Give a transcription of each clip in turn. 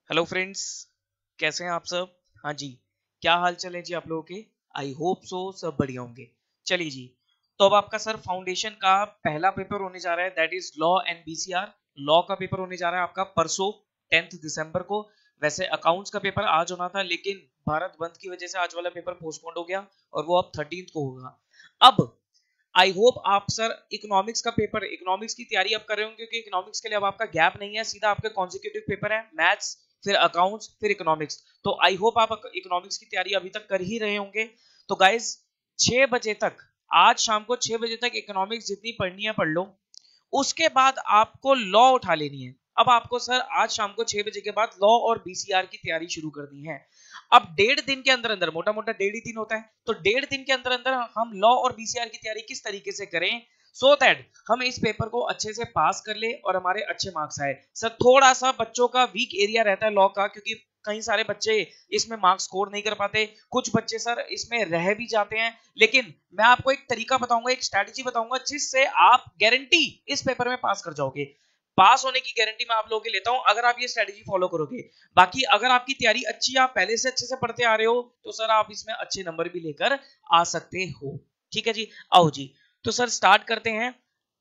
Hello friends, कैसे हैं आप सब। हाँ जी, क्या हाल चाल है जी आप लोगों के। आई होप सो सब बढ़िया होंगे। चलिए जी, तो अब आपका सर फाउंडेशन का पहला पेपर होने जा रहा है, that is law and BCR. Law का पेपर होने जा रहा है आपका परसों 10 दिसंबर को। वैसे अकाउंट्स का पेपर आज होना था, लेकिन भारत बंद की वजह से आज वाला पेपर पोस्टपोन हो गया और वो अब 13 को होगा। अब आई होप आप सर इकोनॉमिक्स का पेपर, इकोनॉमिक्स की तैयारी अब कर रहे होंगे, क्योंकि इकोनॉमिक्स के लिए अब आपका गैप नहीं है, सीधा आपके कॉन्जिक्यूटिव पेपर है, मैथ्स फिर अकाउंट्स फिर इकोनॉमिक्स। तो आई होप आप इकोनॉमिक्स की तैयारी अभी तक कर ही रहे होंगे। तो गाइज 6 बजे तक, आज शाम को 6 बजे तक इकोनॉमिक्स जितनी पढ़नी है पढ़ लो। उसके बाद आपको लॉ उठा लेनी है। अब आपको सर आज शाम को 6 बजे के बाद लॉ और बीसीआर की तैयारी शुरू करनी है। अब 1.5 दिन के अंदर अंदर, मोटा मोटा 1.5 ही दिन होता है, तो 1.5 दिन के अंदर अंदर हम लॉ और बीसीआर की तैयारी किस तरीके से करें सो दैट हम इस पेपर को अच्छे से पास कर ले और हमारे अच्छे मार्क्स आए। सर थोड़ा सा बच्चों का वीक एरिया रहता है लॉ का, क्योंकि कई सारे बच्चे इसमें मार्क्स स्कोर नहीं कर पाते, कुछ बच्चे सर इसमें रह भी जाते हैं। लेकिन मैं आपको एक तरीका बताऊंगा, एक स्ट्रैटेजी बताऊंगा, जिससे आप गारंटी इस पेपर में पास कर जाओगे। पास होने की गारंटी मैं आप लोगों की लेता हूं अगर आप ये स्ट्रैटेजी फॉलो करोगे। बाकी अगर आपकी तैयारी अच्छी, आप पहले से अच्छे से पढ़ते आ रहे हो, तो सर आप इसमें अच्छे नंबर भी लेकर आ सकते हो। ठीक है जी, आओ जी, तो सर स्टार्ट करते हैं।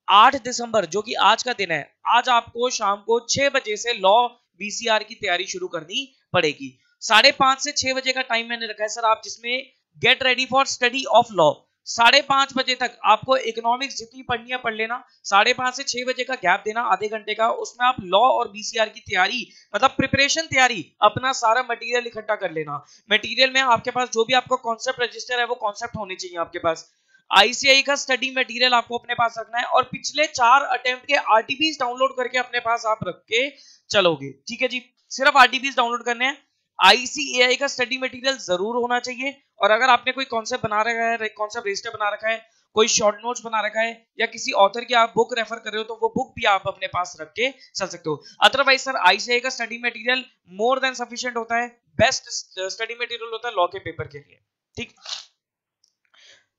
8 दिसंबर जो कि आज का दिन है, आज आपको शाम को 6 बजे से लॉ बीसीआर की तैयारी शुरू करनी पड़ेगी। 5:30 से 6 बजे का टाइम मैंने रखा है सर, आप जिसमें get ready for study of law. 5:30 बजे तक आपको इकोनॉमिक्स जितनी पढ़नी है पढ़ लेना। 5:30 से 6 बजे का गैप देना, आधे घंटे का, उसमें आप लॉ और बीसीआर की तैयारी, मतलब प्रिपरेशन तैयारी, अपना सारा मटेरियल इकट्ठा कर लेना। मटेरियल में आपके पास जो भी आपका कॉन्सेप्ट रजिस्टर है वो कॉन्सेप्ट होने चाहिए आपके पास। आईसीआई का स्टडी मटेरियल आपको अपने पास रखना है, और पिछले 4 अटेम्प्ट के आरटीपीज डाउनलोड करके अपने पास आप रख के चलोगे। ठीक है जी, सिर्फ आरटीपीज डाउनलोड करने हैं। आईसीएआई का स्टडी मटेरियल जरूर होना चाहिए। और अगर आपने कोई कॉन्सेप्ट बना रखा है, कॉन्सेप्ट रजिस्टर बना रखा है, कोई शॉर्ट नोट्स बना रखा है, या किसी ऑथर की आप बुक रेफर कर रहे हो, तो वो बुक भी आप अपने पास रख के चल सकते हो। अदरवाइज सर आईसीआई का study material more than sufficient होता है, बेस्ट स्टडी मटेरियल होता है लॉ के पेपर के लिए। ठीक,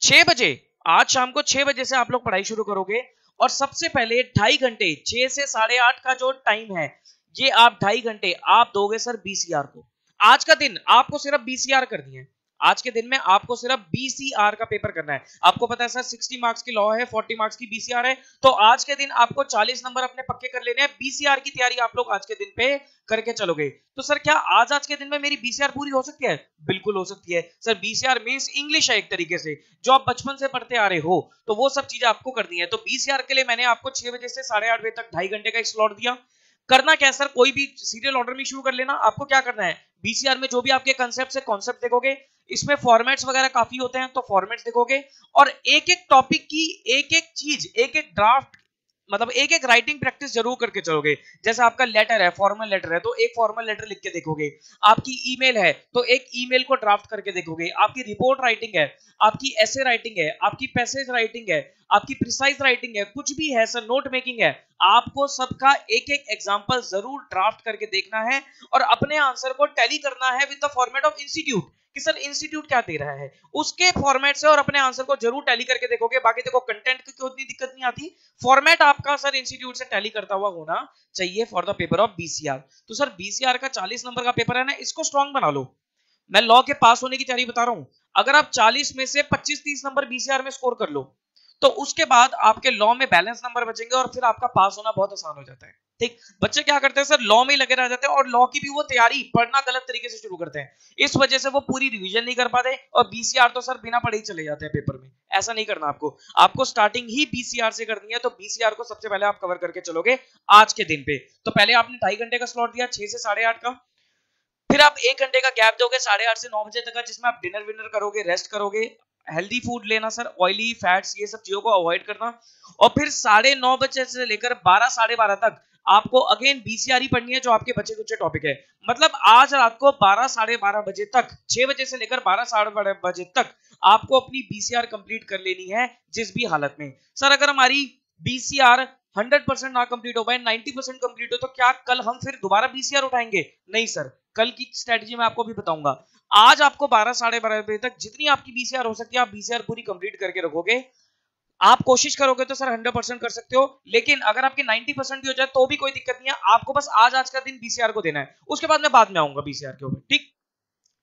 6 बजे, आज शाम को 6 बजे से आप लोग पढ़ाई शुरू करोगे। और सबसे पहले 2.5 घंटे, 6 से 8:30 का जो टाइम है, ये आप 2.5 घंटे आप दोगे सर बीसीआर को। आज का दिन आपको सिर्फ बीसीआर करनी है। आज के दिन में आपको सिर्फ बीसीआर का पेपर करना है। आपको पता है सर 60 मार्क्स की लॉ है, 40 मार्क्स की बीसीआर है, तो आज के दिन आपको 40 नंबर अपने पक्के कर लेने हैं। बीसीआर की तैयारी आप लोग आज के दिन पे करके चलोगे। तो सर क्या आज के दिन में मेरी बीसीआर पूरी हो सकती है? बिल्कुल हो सकती है सर। बीसीआर मींस इंग्लिश है एक तरीके से, जो आप बचपन से पढ़ते आ रहे हो, तो वो सब चीजें आपको करनी है। तो बीसीआर के लिए मैंने आपको 6 बजे से 8:30 बजे तक 2.5 घंटे का एक स्लॉट दिया। करना क्या है सर, कोई भी सीरियल ऑर्डर में शुरू कर लेना। आपको क्या करना है, बीसीआर में जो भी आपके कंसेप्ट है, कॉन्सेप्ट देखोगे, इसमें फॉर्मेट्स वगैरह काफी होते हैं, तो फॉर्मेट्स देखोगे, और एक एक टॉपिक की एक एक चीज, एक एक ड्राफ्ट, मतलब एक एक राइटिंग प्रैक्टिस जरूर करके चलोगे। जैसे आपका लेटर है, फॉर्मल लेटर है, तो एक फॉर्मल लेटर लिख के देखोगे। आपकी ईमेल है, तो एक ईमेल को ड्राफ्ट करके देखोगे। आपकी रिपोर्ट राइटिंग है, आपकी ऐसे राइटिंग है, आपकी पैसेज राइटिंग है, आपकी प्रिसाइज राइटिंग है, कुछ भी है सर, नोट मेकिंग है, आपको सबका एक एक एग्जांपल जरूर ड्राफ्ट करके देखना है, और अपने आंसर को टैली करना है with the format of institute, कि सर इंस्टीट्यूट क्या दे रहा है उसके फॉर्मेट से, और अपने आंसर को जरूर टैली करके देखोगे। बाकी देखो, कंटेंट की कोई दिक्कत नहीं आती, फॉर्मेट आपका सर इंस्टीट्यूट से टैली करता हुआ होना चाहिए for the paper of BCR. तो सर बीसीआर का 40 नंबर का पेपर है ना, इसको स्ट्रांग बना लो। मैं लॉ के पास होने की तैयारी बता रहा हूं। अगर आप 40 में से 25-30 नंबर बीसीआर में स्कोर कर लो, तो उसके बाद आपके लॉ में बैलेंस नंबर बचेंगे, और फिर आपका पास होना बहुत आसान हो जाता है। ठीक, बच्चे क्या करते हैं सर, लॉ में ही लगे रह जाते हैं, और लॉ की भी वो तैयारी पढ़ना गलत तरीके से शुरू करते हैं, इस वजह से वो पूरी रिवीजन नहीं कर पाते, और बीसीआर तो सर बिना पढ़े ही चले जाते हैं पेपर में। ऐसा नहीं करना आपको, आपको स्टार्टिंग ही बीसीआर से करनी है। तो बीसीआर को सबसे पहले आप कवर करके चलोगे आज के दिन पे। तो पहले आपने 2.5 घंटे का स्लॉट दिया, 6 से 8:30 का, फिर आप 1 घंटे का गैप दोगे 8:30 से 9 बजे तक का, जिसमें आप डिनर विनर करोगे, रेस्ट करोगे, हेल्दी फूड लेना सर, ऑयली फैट्स ये सब चीजों को अवॉइड करना। और फिर 9:30 बजे से लेकर 12 12:30 तक आपको अगेन बीसीआर ही पढ़नी है, जो आपके बचे कुछ टॉपिक है। मतलब आज रात को 12 12:30 बजे तक, 6 बजे से लेकर 12 12:30 बजे तक आपको अपनी बीसीआर कंप्लीट कर लेनी है, जिस भी हालत में। सर अगर हमारी बीसीआर 100% ना कंप्लीट हो पाए, 90% कंप्लीट हो, तो क्या कल हम फिर दोबारा बीसीआर उठाएंगे? नहीं सर, कल की स्ट्रेटजी मैं आपको भी बताऊंगा। आज आपको 12 12:30 बजे तक जितनी आपकी बीसीआर हो सकती है, आप बीसीआर पूरी कंप्लीट करके रखोगे। आप कोशिश करोगे तो सर 100% कर सकते हो, लेकिन अगर आपके 90% भी हो जाए तो भी कोई दिक्कत नहीं है, आपको बस आज का दिन बीसीआर को देना है, उसके बाद मैं बाद में आऊंगा बीसीआर के ऊपर। ठीक,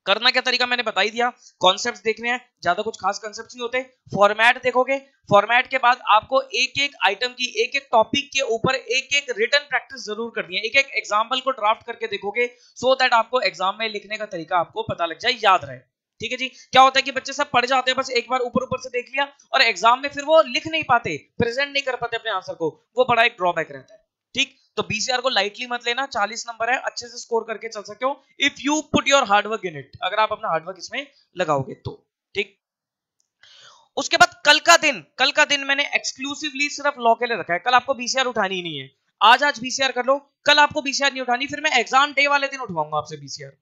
करना क्या तरीका मैंने बता ही दिया, कॉन्सेप्ट्स देखने हैं, ज्यादा कुछ खास कॉन्सेप्ट्स नहीं होते। फॉर्मेट देखोगे, फॉर्मेट के बाद आपको एक एक आइटम की, एक एक टॉपिक के ऊपर एक एक रिटन प्रैक्टिस जरूर करनी है, एक एक एग्जांपल को ड्राफ्ट करके देखोगे, सो दैट आपको एग्जाम में लिखने का तरीका आपको पता लग जाए, याद रहे। ठीक है जी। क्या होता है कि बच्चे सब पढ़ जाते हैं, बस एक बार ऊपर ऊपर से देख लिया, और एग्जाम में फिर वो लिख नहीं पाते, प्रेजेंट नहीं कर पाते अपने आंसर को, वो बड़ा एक ड्रॉबैक रहता है। ठीक, तो बीसीआर को लाइटली मत लेना, 40 नंबर है, अच्छे से स्कोर करके चल सकते हो if you put your hard work in it, अगर आप अपना हार्डवर्क इसमें लगाओगे तो। ठीक, उसके बाद कल का दिन मैंने एक्सक्लूसिवली सिर्फ लॉ के लिए रखा है, कल आपको बीसीआर उठानी ही नहीं है, आज बीसीआर कर लो, कल आपको बीसीआर नहीं उठानी, फिर मैं एग्जाम डे वाले दिन उठवाऊंगा आपसे बीसीआर।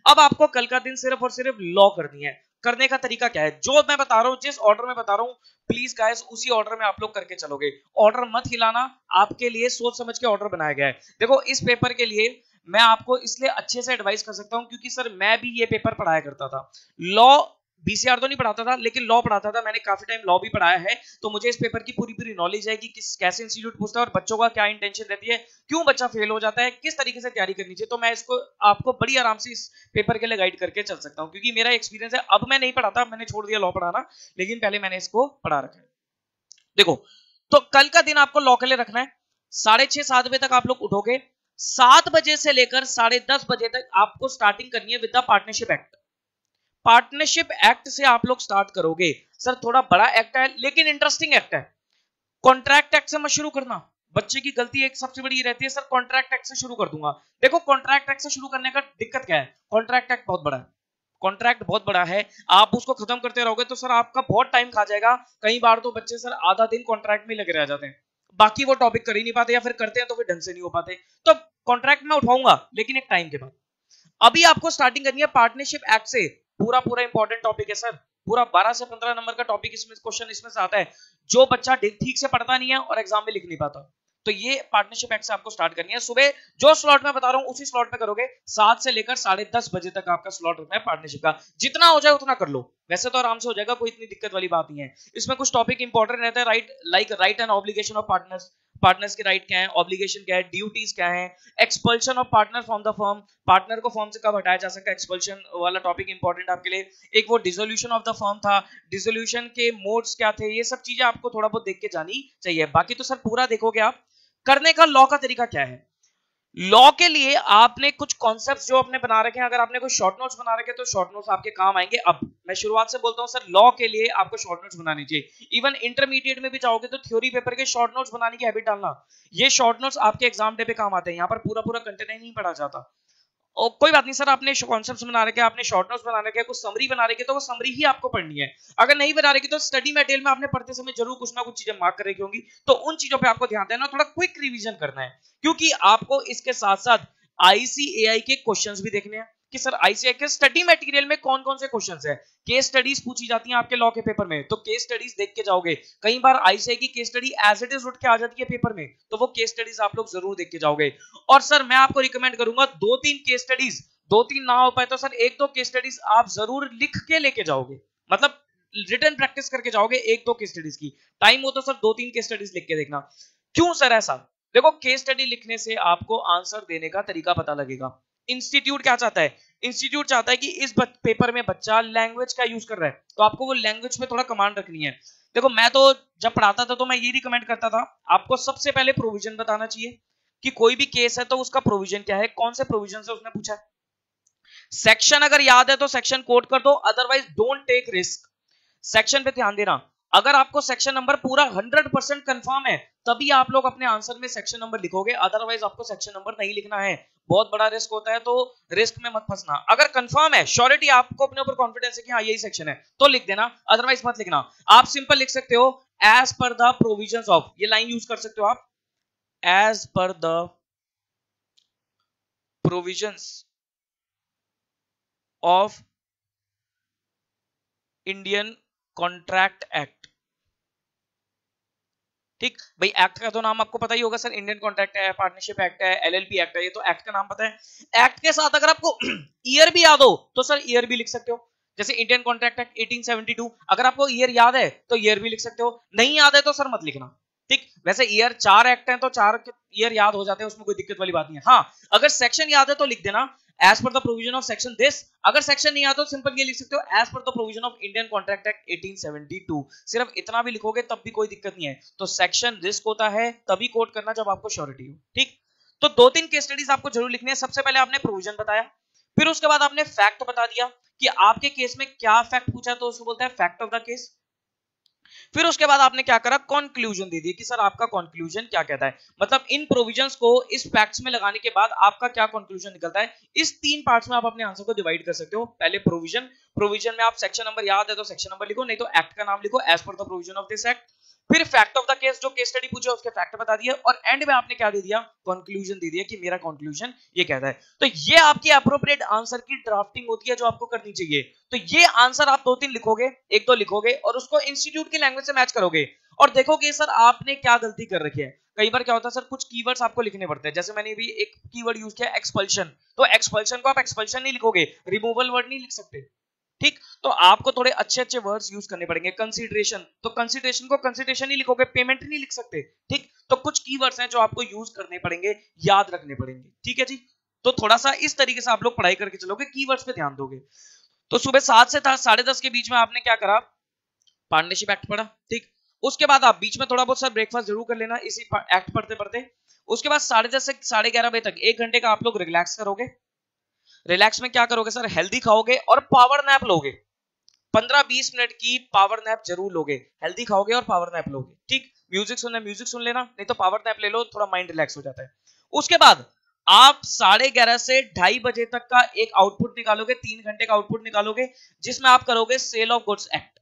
अब आपको कल का दिन सिर्फ और सिर्फ लॉ करनी है। करने का तरीका क्या है, जो मैं बता रहा हूं, जिस ऑर्डर में बता रहा हूं, प्लीज गाइस उसी ऑर्डर में आप लोग करके चलोगे, ऑर्डर मत हिलाना, आपके लिए सोच समझ के ऑर्डर बनाया गया है। देखो इस पेपर के लिए मैं आपको इसलिए अच्छे से एडवाइस कर सकता हूं क्योंकि सर मैं भी ये पेपर पढ़ाया करता था, लॉ बीसीआर तो नहीं पढ़ाता था लेकिन लॉ पढ़ाता था, मैंने काफी टाइम लॉ भी पढ़ाया है, तो मुझे इस पेपर की पूरी नॉलेज है कि किस कैसे इंस्टीट्यूट पूछता है और बच्चों का क्या इंटेंशन रहती है, क्यों बच्चा फेल हो जाता है, किस तरीके से तैयारी करनी चाहिए। तो मैं इसको आपको बड़ी आराम से इस पेपर के लिए गाइड करके चल सकता हूं, क्योंकि मेरा एक्सपीरियंस है। अब मैं नहीं पढ़ाता, मैंने छोड़ दिया लॉ पढ़ाना, लेकिन पहले मैंने इसको पढ़ा रखा है। देखो, तो कल का दिन आपको लॉ के लिए रखना है, 6:30-7 बजे तक आप लोग उठोगे, 7 बजे से लेकर 10:30 बजे तक आपको स्टार्टिंग करनी है with the partnership act. Partnership act से आप लोग स्टार्ट करोगे। सर थोड़ा बड़ा एक्ट है लेकिन इंटरेस्टिंग एक्ट है, कॉन्ट्रैक्ट एक्ट से मत शुरू करना, बच्चे की गलती एक सबसे बड़ी रहती है, सर कॉन्ट्रैक्ट एक्ट से शुरू कर दूंगा। देखो कॉन्ट्रैक्ट एक्ट से शुरू करने का दिक्कत क्या है, कॉन्ट्रैक्ट एक्ट बहुत बड़ा है, कॉन्ट्रैक्ट बहुत बड़ा है, आप उसको खत्म करते रहोगे तो सर आपका बहुत टाइम खा जाएगा। कई बार तो बच्चे सर आधा दिन कॉन्ट्रैक्ट में लगे रह जाते हैं, बाकी वो टॉपिक कर ही नहीं पाते, या फिर करते हैं तो फिर ढंग से नहीं हो पाते। तो कॉन्ट्रैक्ट में उठाऊंगा लेकिन एक टाइम के बाद। अभी आपको स्टार्टिंग करनी है पार्टनरशिप एक्ट से, पूरा इंपॉर्टेंट टॉपिक है सर, पूरा 12 से 15 नंबर का टॉपिक इसमें, क्वेश्चन इसमें से आता है, जो बच्चा ठीक से पढ़ता नहीं है और एग्जाम में लिख नहीं पाता। तो ये पार्टनरशिप एक्ट से आपको स्टार्ट करनी है। सुबह जो स्लॉट में बता रहा हूं उसी स्लॉट में करोगे, 7 से लेकर 10:30 बजे तक आपका स्लॉट रखना है पार्टनरशिप का, जितना हो जाए उतना कर लो, वैसे तो आराम से हो जाएगा, कोई इतनी दिक्कत वाली बात नहीं है। इसमें कुछ टॉपिक इंपॉर्टेंट रहता है, right and obligation of partners, partners के राइट क्या है, ऑब्लिगेशन क्या है, ड्यूटीज क्या है, expulsion of partner from the firm, partner को फर्म से कब हटाया जा सकता है, एक्सपल्शन वाला टॉपिक इंपॉर्टेंट आपके लिए। एक वो डिसोल्यूशन ऑफ द फर्म था, डिसोल्यूशन के मोड्स क्या थे, ये सब चीजें आपको थोड़ा बहुत देख के जानी चाहिए। बाकी तो सर पूरा देखोगे आप। करने का लॉ का तरीका क्या है, लॉ के लिए आपने कुछ कॉन्सेप्ट्स जो अपने बना रखे हैं, अगर आपने कोई शॉर्ट नोट्स बना रखे हैं तो शॉर्ट नोट्स आपके काम आएंगे। अब मैं शुरुआत से बोलता हूं सर, लॉ के लिए आपको शॉर्ट नोट्स बनानी चाहिए, इवन इंटरमीडिएट में भी जाओगे तो थ्योरी पेपर के शॉर्ट नोट्स बनाने की हैबिट डालना, ये शॉर्ट नोट्स आपके एग्जाम डे पे काम आते हैं, यहाँ पर पूरा कंटेंट नहीं पढ़ा जाता। और कोई बात नहीं सर, आपने कॉन्सेप्ट्स बना रखे हैं, आपने शॉर्ट नोट्स बना रखे हैं, कुछ समरी बना रखी है, तो वो समरी ही आपको पढ़नी है। अगर नहीं बना रखी तो स्टडी मटेरियल में आपने पढ़ते समय जरूर कुछ ना कुछ चीजें मार्क कर रखी होंगी, तो उन चीजों पे आपको ध्यान देना, थोड़ा क्विक रिवीजन करना है, क्योंकि आपको इसके साथ साथ आईसीएआई के क्वेश्चंस भी देखने हैं कि सर आईसीएआई के स्टडी मटेरियल में कौन कौन से क्वेश्चंस है। केस स्टडीज पूछी जाती हैं आपके लॉ के पेपर में, तो केस स्टडीज देख के जाओगे। कई बार आईसीएआई की case study as it is उठ के आ जाती है पेपर में, तो वो केस स्टडीज आप लोग जरूर देख के जाओगे। और सर मैं आपको रिकमेंड करूंगा 2-3 केस स्टडीज, 2-3 ना हो पाए तो सर 1-2 केस स्टडीज आप जरूर लिख के लेके जाओगे, मतलब रिटन प्रैक्टिस करके जाओगे 1-2 केस स्टडीज की। टाइम हो तो सर 2-3 केस स्टडीज लिख के देखना। क्यों सर ऐसा, देखो केस स्टडी लिखने से आपको आंसर देने का तरीका पता लगेगा। इंस्टीट्यूट क्या चाहता है, इंस्टीट्यूट चाहता है कि इस पेपर में बच्चा लैंग्वेज का यूज कर रहा है, तो आपको वो लैंग्वेज पे थोड़ा कमांड रखनी है। देखो मैं तो जब पढ़ाता था तो मैं ये रिकमेंड करता था, आपको सबसे पहले प्रोविजन बताना चाहिए कि कोई भी केस है तो उसका प्रोविजन क्या है, कौन से प्रोविजन से उसने पूछा है। सेक्शन अगर याद है तो सेक्शन कोड कर दो, otherwise don't take risk. Section पे ध्यान देना, अगर आपको सेक्शन नंबर पूरा 100% कंफर्म है तभी आप लोग अपने आंसर में सेक्शन नंबर लिखोगे, अदरवाइज आपको सेक्शन नंबर नहीं लिखना है, बहुत बड़ा रिस्क होता है, तो रिस्क में मत फंसना। अगर कंफर्म है, श्योरिटी, आपको अपने ऊपर कॉन्फिडेंस है कि हाँ यही सेक्शन है, तो लिख देना, अदरवाइज मत लिखना। आप सिंपल लिख सकते हो as per the provisions of, ये लाइन यूज कर सकते हो आप, as per the provisions of Indian contract act. ठीक भाई, एक्ट का तो नाम आपको पता ही होगा सर, इंडियन कॉन्ट्रैक्ट है, पार्टनरशिप एक्ट है, एलएलपी एक्ट है, ये तो एक्ट का नाम पता है। एक्ट के साथ अगर आपको ईयर भी याद हो तो सर ईयर भी लिख सकते हो, जैसे इंडियन कॉन्ट्रैक्ट एक्ट 1872, अगर आपको ईयर याद है तो ईयर भी लिख सकते हो, नहीं याद है तो सर मत लिखना, ठीक। वैसे ईयर 4 एक्ट हैं तो 4 ईयर याद हो जाते हैं, उसमें कोई दिक्कत वाली बात नहीं है। हाँ, अगर सेक्शन याद है तो लिख देना as per the provision of section this, अगर सेक्शन नहीं आता तो सिंपल ये लिख सकते हो as per the provision of Indian contract act 1872, सिर्फ इतना भी लिखोगे तब भी कोई दिक्कत नहीं है। तो सेक्शन रिस्क होता है तभी कोट करना जब आपको श्योरिटी हो, ठीक। तो 2-3 केस स्टडीज आपको जरूर लिखनी है। सबसे पहले आपने प्रोविजन बताया, फिर उसके बाद आपने फैक्ट बता दिया कि आपके केस में क्या फैक्ट पूछा, तो उसको बोलते हैं फैक्ट ऑफ द केस। फिर उसके बाद आपने क्या करा, कंक्लूजन दे दिया कि सर आपका कंक्लूजन क्या कहता है, मतलब इन प्रोविजंस को इस फैक्ट्स में लगाने के बाद आपका क्या कंक्लूजन निकलता है। इस 3 पार्ट्स में आप अपने आंसर को डिवाइड कर सकते हो। पहले प्रोविजन, प्रोविजन में आप सेक्शन नंबर याद है तो सेक्शन नंबर लिखो, नहीं तो एक्ट का नाम लिखो as per the provision of this act. फिर फैक्ट ऑफ द केस, जो केस स्टडी पूछे उसके फैक्ट बता दिए, और एंड में आपने क्या दे दिया, कंक्लूजन दे दिया कि मेरा कंक्लूजन ये कहता है। तो ये आपकी एप्रोप्रिएट आंसर की ड्राफ्टिंग होती है जो आपको करनी चाहिए। तो ये आंसर आप 2-3 लिखोगे, 1-2 लिखोगे और उसको इंस्टीट्यूट की लैंग्वेज से मैच करोगे और देखोगे सर आपने क्या गलती कर रखी है। कई बार क्या होता है सर, कुछ कीवर्ड्स आपको लिखने पड़ते हैं, जैसे मैंने भी एक कीवर्ड यूज किया एक्सपल्शन, तो एक्सपल्शन को आप एक्सपल्शन नहीं लिखोगे, रिमूवल वर्ड नहीं लिख सकते, ठीक। तो आपको थोड़े अच्छे अच्छे वर्ड्स यूज करने पड़ेंगे। कंसीडरेशन, तो कंसीडरेशन को कंसीडरेशन नहीं लिखोगे, पेमेंट नहीं लिख सकते, ठीक। तो कुछ कीवर्ड्स हैं जो आपको यूज करने पड़ेंगे, याद रखने पड़ेंगे, ठीक है जी। तो थोड़ा सा इस तरीके से आप लोग पढ़ाई करके चलोगे, कीवर्ड्स पे ध्यान दोगे। तो सुबह 7 से 10:30 के बीच में आपने क्या करा, पार्टनरशिप एक्ट पढ़ा, ठीक। उसके बाद आप बीच में थोड़ा बहुत सर ब्रेकफास्ट जरूर कर लेना इसी एक्ट पढ़ते पढ़ते। उसके बाद 10:30 से 11:30 बजे तक 1 घंटे का आप लोग रिलैक्स करोगे। रिलैक्स में क्या करोगे सर, हेल्दी खाओगे और पावर नैप लोगे। 15-20 मिनट की पावर नैप जरूर लोगे, हेल्दी खाओगे और पावर नैप लोगे, ठीक। म्यूजिक सुनना, म्यूजिक सुन लेना, नहीं तो पावर नैप ले लो, थोड़ा माइंड रिलैक्स हो जाता है। उसके बाद आप 11:30 से 2:30 बजे तक का एक आउटपुट निकालोगे, 3 घंटे का आउटपुट निकालोगे, जिसमें आप करोगे sale of goods act.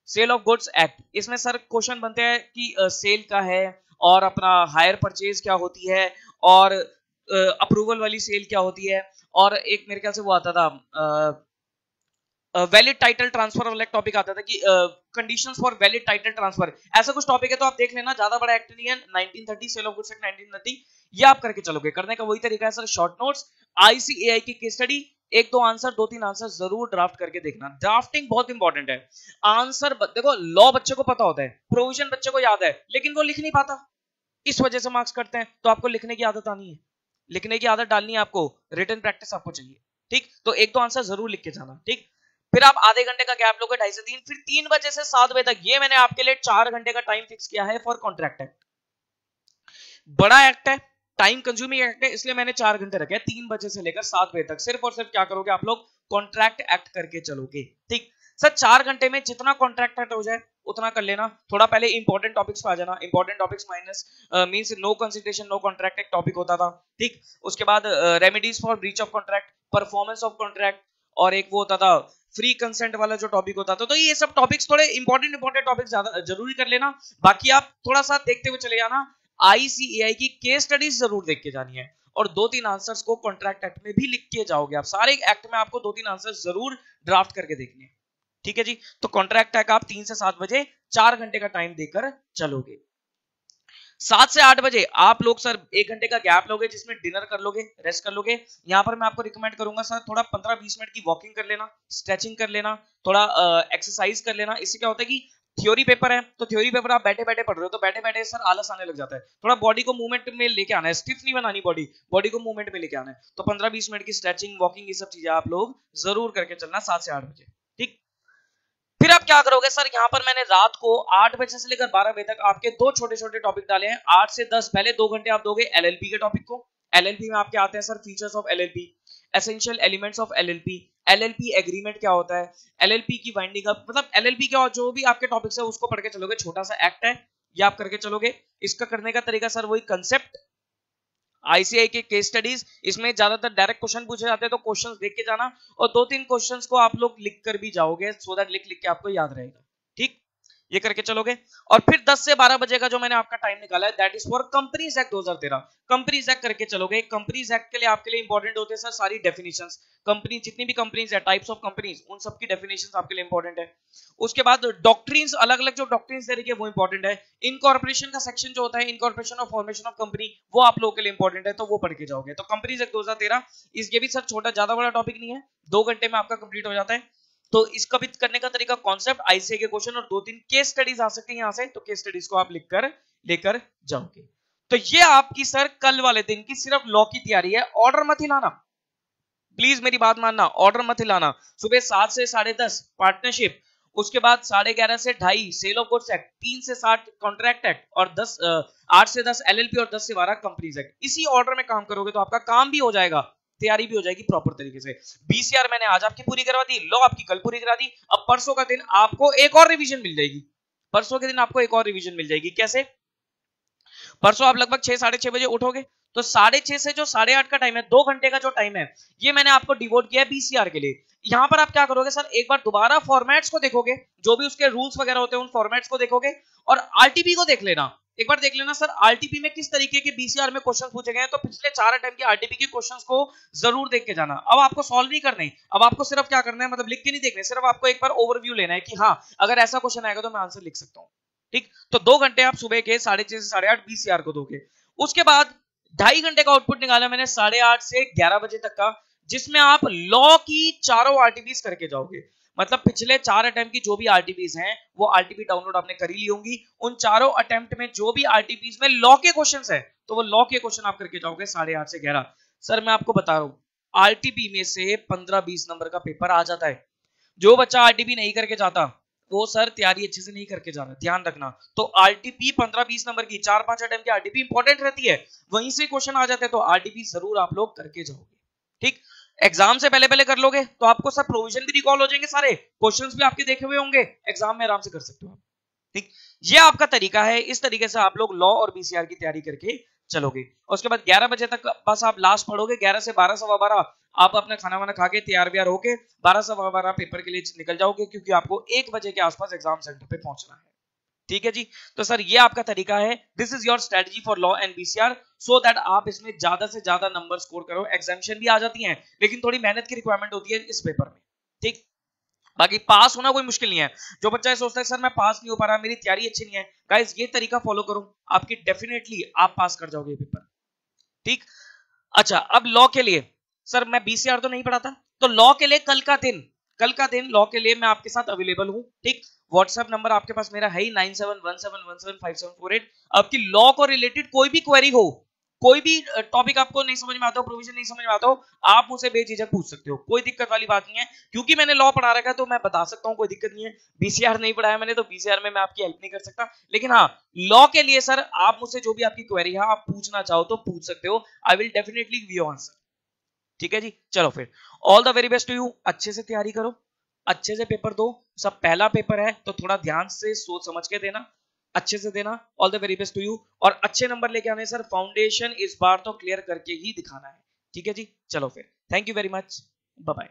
Sale of goods act, इसमें सर क्वेश्चन बनते हैं कि सेल का है और अपना हायर परचेज क्या होती है, और अप्रूवल वाली सेल क्या होती है, और एक मेरे ख्याल से वो आता था वैलिड टाइटल ट्रांसफर वाला एक टॉपिक आता था कि conditions for valid title transfer, ऐसा कुछ टॉपिक है। तो आप देख लेना, ज्यादा बड़ा एक्ट नहीं है, 1930 सेल ऑफ गुड्स एक्ट 1930, ये आप करके चलोगे। करने का वही तरीका है सर, शॉर्ट नोट्स, आईसीएआई की केस स्टडी, 1-2 आंसर, 2-3 आंसर जरूर ड्राफ्ट करके देखना। ड्राफ्टिंग बहुत इंपॉर्टेंट है। आंसर देखो, लॉ बच्चे को पता होता है, प्रोविजन बच्चे को याद है, लेकिन वो लिख नहीं पाता, इस वजह से मार्क्स करते हैं। तो आपको लिखने की आदत आनी है, लिखने की आदत डालनी है आपको, रिटन प्रैक्टिस आपको चाहिए, ठीक। तो 1-2 आंसर जरूर लिख के जाना, ठीक। फिर आप आधे घंटे का गैप लोगे, 2:30 से 3, फिर 3 बजे से 7 बजे तक, ये मैंने आपके लिए 4 घंटे का टाइम फिक्स किया है फॉर कॉन्ट्रैक्ट एक्ट। बड़ा एक्ट है, टाइम कंज्यूमिंग एक्ट है, इसलिए मैंने 4 घंटे रखे, 3 बजे से लेकर 7 बजे तक सिर्फ और सिर्फ क्या करोगे आप लोग, कॉन्ट्रैक्ट एक्ट करके चलोगे, ठीक। सर 4 घंटे में जितना कॉन्ट्रैक्ट एक्ट हो जाए उतना कर लेना। थोड़ा पहले इंपॉर्टेंट टॉपिक्स पे आ जाना, important topics minus means no consideration no contract एक टॉपिक होता था, ठीक। उसके बाद remedies for breach of contract, performance of contract, और एक वो होता था फ्री कंसेंट वाला जो टॉपिक होता था। तो ये सब टॉपिक्स थोड़े इंपॉर्टेंट टॉपिक्स ज्यादा जरूरी कर लेना। बाकी आप थोड़ा सा देखते हुए चले जाना, आईसीएआई की केस स्टडीज जरूर देख के जानी है, और 2-3 आंसर्स को कॉन्ट्रैक्ट एक्ट में भी लिख के जाओगे आप। सारे एक्ट में आपको 2-3 आंसर्स जरूर ड्राफ्ट करके देखने हैं, ठीक है जी। तो कॉन्ट्रैक्ट एक्ट आप 3 से 7 बजे 4 घंटे का टाइम देकर चलोगे। 7 से 8 बजे आप लोग सर 1 घंटे का गैप लोगे, जिसमें डिनर कर लोगे, रेस्ट कर लोगे। यहाँ पर मैं आपको रिकमेंड करूंगा सर, थोड़ा 15-20 मिनट की वॉकिंग कर लेना, स्ट्रेचिंग कर लेना, थोड़ा एक्सरसाइज कर लेना। इससे क्या होता है कि थ्योरी पेपर है, तो थ्योरी पेपर आप बैठे बैठे पढ़ रहे हो, तो बैठे बैठे सर आलस आने लग जाता है। थोड़ा बॉडी को मूवमेंट में लेके आना है, स्टिफ नहीं बनानी बॉडी, बॉडी को मूवमेंट में लेके आना है। तो 15-20 मिनट की स्ट्रेचिंग, वॉकिंग, ये सब चीजें आप लोग जरूर करके चलना 7 से 8 बजे, ठीक। फिर आप क्या करोगे सर, यहाँ पर मैंने रात को 8 बजे से लेकर 12 बजे तक आपके 2 छोटे छोटे टॉपिक डाले हैं। 8 से 10 पहले 2 घंटे आप दोगे एलएलपी के टॉपिक को। एलएलपी में आपके आते हैं sir features of LLP, essential elements of LLP, LLP agreement क्या होता है, एलएलपी की बाइंडिंग अप, मतलब एलएलपी क्या, जो भी आपके टॉपिक्स है उसको पढ़ के चलोगे। छोटा सा एक्ट है, ये आप करके चलोगे। इसका करने का तरीका सर वही कंसेप्ट, आईसीआई के केस स्टडीज, इसमें ज्यादातर डायरेक्ट क्वेश्चन पूछे जाते हैं, तो क्वेश्चंस देख के जाना, और 2-3 क्वेश्चंस को आप लोग लिख कर भी जाओगे, सो दैट लिख लिख के आपको याद रहेगा, ठीक। ये करके चलोगे। और फिर 10 से 12 बजे का जो मैंने आपका टाइम निकाला है, that is for companies act 2013। Companies act करके चलोगे। कंपनीज एक्ट के लिए आपके लिए इंपॉर्टेंट होते हैं सर सारी डेफिनेशंस, कंपनी जितनी भी कंपनीज है, टाइप्स ऑफ कंपनीज, उन सब की डेफिनेशंस आपके लिए इंपॉर्टेंट है। उसके बाद डॉक्ट्रिन्स, अलग अलग जो डॉक्ट्रिन्स दे रही है वो इंपॉर्टेंट है। इनकॉर्पोरेशन का सेक्शन जो होता है, इनकॉर्पोरेशन और फॉर्मेशन ऑफ कंपनी, वो आप लोगों के लिए इंपॉर्टेंट है, तो वो पढ़ के जाओगे। तो कंपनीज एक्ट 2013, ये भी सर छोटा ज्यादा बड़ा टॉपिक नहीं है, 2 घंटे में आपका कंप्लीट हो जाता है। तो इसका भी करने का तरीका कॉन्सेप्ट, आईसीए के क्वेश्चन और 2-3 केस स्टडीज आ सकती हैं यहां से, तो केस स्टडीज को आप लिखकर लेकर जाओगे। तो ये आपकी सर कल वाले दिन की सिर्फ लॉ की तैयारी है। ऑर्डर मत हिलाना, प्लीज मेरी बात मानना, ऑर्डर मत हिलाना। सुबह 7 से 10:30 पार्टनरशिप, उसके बाद 11:30 से 2:30 सेल ऑफ गुड्स एक्ट, 3 से 7 कॉन्ट्रैक्ट एक्ट और 8 से 10 एलएलपी और 10 से 12 कंपनीज एक्ट। इसी ऑर्डर में काम करोगे तो आपका काम भी हो जाएगा, तैयारी भी हो जाएगी प्रॉपर तरीके से। बीसीआर मैंने आज आपकी पूरी करवा दी, लॉ आपकी कल पूरी करा दी। अब परसों का दिन आपको एक और रिवीजन मिल जाएगी, परसों के दिन आपको एक और रिवीजन मिल जाएगी। कैसे? परसों आप लगभग 6-6:30 बजे उठोगे, तो 6:30 से जो 8:30 का टाइम है, 2 घंटे का जो टाइम है, ये मैंने आपको डिवोट किया है बीसीआर के लिए। यहां पर आप क्या करोगे सर, एक बार दोबारा फॉर्मेट्स को देखोगे, जो भी उसके रूल्स वगैरह होते हैं उन फॉर्मेट्स को देखोगे, और आरटीपी को देख लेना। एक बार देख लेना सर आरटीपी में किस तरीके के बीसीआर में क्वेश्चन पूछे गए हैं, तो पिछले 4 अटेम्प्ट के आरटीपी के क्वेश्चंस को जरूर देख के जाना। अब आपको सॉल्व नहीं करने, अब आपको सिर्फ क्या करना है, मतलब लिख के नहीं देखने, सिर्फ आपको एक बार ओवरव्यू लेना है कि हाँ अगर ऐसा क्वेश्चन आएगा तो मैं आंसर लिख सकता हूँ। ठीक, तो 2 घंटे आप सुबह के 6:30 से 8:30 बीसीआर को दोगे। उसके बाद 2.5 घंटे का आउटपुट निकाला मैंने 8:30 से 11 बजे तक का, जिसमें आप लॉ की चारों आरटीपीज करके जाओगे। मतलब पिछले 4 अटेम्प्ट की जो भी आरटीपीज हैं वो आरटीपी डाउनलोड आपने कर ही ली होंगी। उन चारों अटेम्प्ट में जो भी आरटीपीज में लॉ के क्वेश्चंस है, तो वो लॉ के क्वेश्चन आप करके जाओगे 8:30 से 11। सर मैं आपको बता रहा हूं, आरटीपी में से 15-20 नंबर का पेपर आ जाता है। जो बच्चा आरटीपी नहीं करके जाता वो सर तैयारी अच्छे से नहीं करके जा रहा, ध्यान रखना। तो आरटीपी 15-20 नंबर की 4-5 अटेम्प्ट की आरटीपी इंपॉर्टेंट रहती है, वहीं से क्वेश्चन आ जाते हैं, तो आरटीपी जरूर आप लोग करके जाओगे। ठीक, एग्जाम से पहले पहले कर लोगे तो आपको सब प्रोविजन भी रिकॉल हो जाएंगे, सारे क्वेश्चंस भी आपके देखे हुए होंगे, एग्जाम में आराम से कर सकते हो आप। ठीक, ये आपका तरीका है, इस तरीके से आप लोग लॉ और बीसीआर की तैयारी करके चलोगे। उसके बाद 11 बजे तक बस आप लास्ट पढ़ोगे, 11 से 12 सवा 12 आप अपना खाना वाना खा के तैयार व्यार होके 12 सवा 12 पेपर के लिए निकल जाओगे, क्योंकि आपको 1 बजे के आसपास एग्जाम सेंटर पे पहुंचना है। ठीक है जी, तो सर ये आपका तरीका है, this is your strategy for law and BCR, so that आप इसमें ज्यादा से ज्यादा नंबर स्कोर करो। एग्जामिशन भी आ जाती है, लेकिन थोड़ी मेहनत की रिक्वायरमेंट होती है इस पेपर में। ठीक, बाकी पास होना कोई मुश्किल नहीं है। जो बच्चा सोचता है सर मैं पास नहीं हो पा रहा, मेरी तैयारी अच्छी नहीं है, गाइस ये तरीका फॉलो करो, आपकी डेफिनेटली आप पास कर जाओगे पेपर। ठीक, अच्छा अब लॉ के लिए सर मैं बीसीआर तो नहीं पढ़ाता, तो लॉ के लिए कल का दिन लॉ के लिए मैं आपके साथ अवेलेबल हूं। ठीक, व्हाट्सएप नंबर आपके पास मेरा है ही 9717175748। आपकी लॉ को रिलेटेड कोई भी क्वेरी हो, कोई भी टॉपिक आपको नहीं समझ में आता हो, प्रोविजन नहीं समझ में आता हो, आप मुझसे बेझिझक पूछ सकते हो, कोई दिक्कत वाली बात नहीं है। क्योंकि मैंने लॉ पढ़ा रखा है तो मैं बता सकता हूं, कोई दिक्कत नहीं है। बीसीआर नहीं पढ़ाया मैंने, तो बीसीआर में मैं आपकी हेल्प नहीं कर सकता, लेकिन हाँ लॉ के लिए सर आप मुझसे जो भी आपकी क्वेरी है आप पूछना चाहो तो पूछ सकते हो, I will definitely give you answer. ठीक है जी, चलो फिर all the very best to you, अच्छे से तैयारी करो, अच्छे से पेपर दो। सब पहला पेपर है तो थोड़ा ध्यान से सोच समझ के देना, अच्छे से देना। All the very best to you, और अच्छे नंबर लेके आने सर, फाउंडेशन इस बार तो क्लियर करके ही दिखाना है। ठीक है जी, चलो फिर, thank you very much, bye bye.